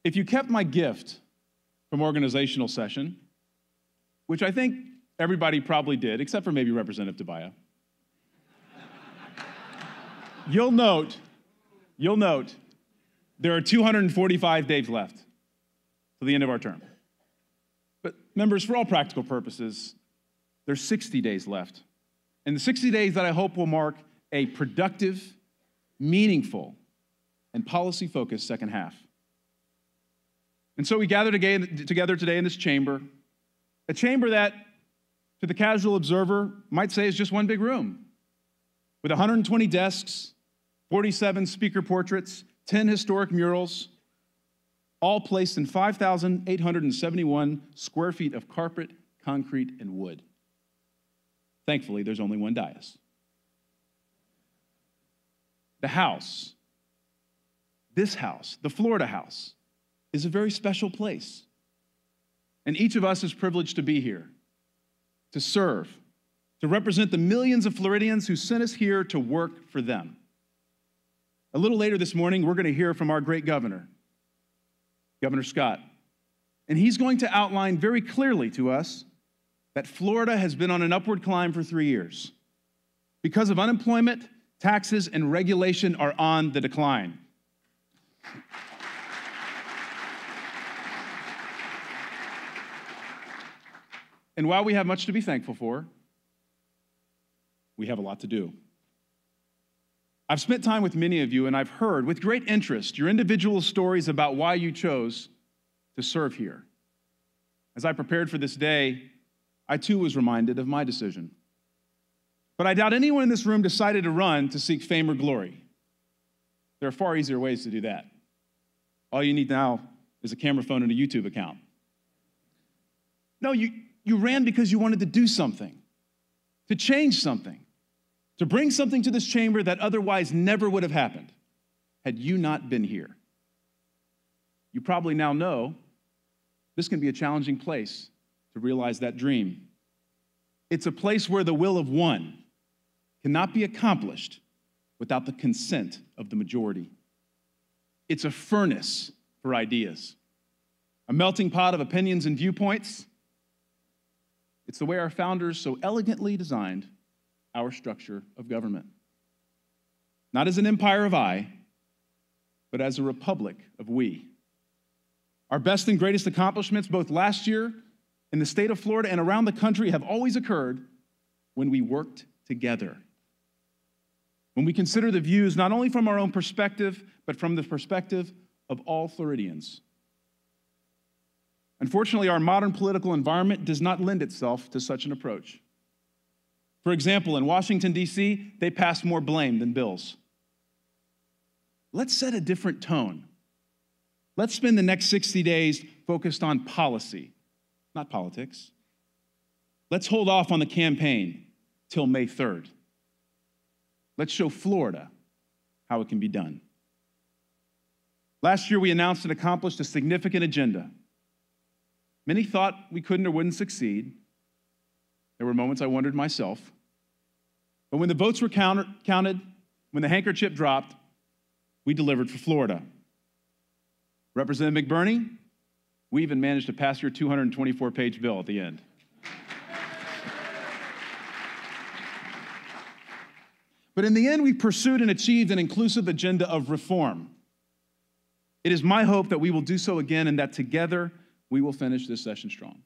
If you kept my gift from organizational session, which I think everybody probably did, except for maybe Representative Tobias, you'll note there are 245 days left to the end of our term. But members, for all practical purposes, there's 60 days left. And the 60 days that I hope will mark a productive, meaningful, and policy-focused second half. And so we gather together today in this chamber, a chamber that, to the casual observer, might say is just one big room, with 120 desks, 47 speaker portraits, 10 historic murals, all placed in 5,871 square feet of carpet, concrete, and wood. Thankfully, there's only one dais. The house, this house, the Florida house, is a very special place. And each of us is privileged to be here, to serve, to represent the millions of Floridians who sent us here to work for them. A little later this morning, we're going to hear from our great governor, Governor Scott. And he's going to outline very clearly to us that Florida has been on an upward climb for 3 years. Because of unemployment, taxes, and regulation are on the decline. And while we have much to be thankful for, we have a lot to do. I've spent time with many of you, and I've heard with great interest your individual stories about why you chose to serve here. As I prepared for this day, I too was reminded of my decision. But I doubt anyone in this room decided to run to seek fame or glory. There are far easier ways to do that. All you need now is a camera phone and a YouTube account. No, you ran because you wanted to do something, to change something, to bring something to this chamber that otherwise never would have happened had you not been here. You probably now know this can be a challenging place to realize that dream. It's a place where the will of one cannot be accomplished without the consent of the majority. It's a furnace for ideas, a melting pot of opinions and viewpoints. It's the way our founders so elegantly designed our structure of government. Not as an empire of I, but as a republic of we. Our best and greatest accomplishments, both last year in the state of Florida and around the country, have always occurred when we worked together. When we consider the views not only from our own perspective, but from the perspective of all Floridians. Unfortunately, our modern political environment does not lend itself to such an approach. For example, in Washington, D.C., they pass more blame than bills. Let's set a different tone. Let's spend the next 60 days focused on policy, not politics. Let's hold off on the campaign till May 3rd. Let's show Florida how it can be done. Last year, we announced and accomplished a significant agenda. Many thought we couldn't or wouldn't succeed. There were moments I wondered myself. But when the votes were counted, when the handkerchief dropped, we delivered for Florida. Representative McBurney, we even managed to pass your 224-page bill at the end. But in the end, we pursued and achieved an inclusive agenda of reform. It is my hope that we will do so again and that together we will finish this session strong.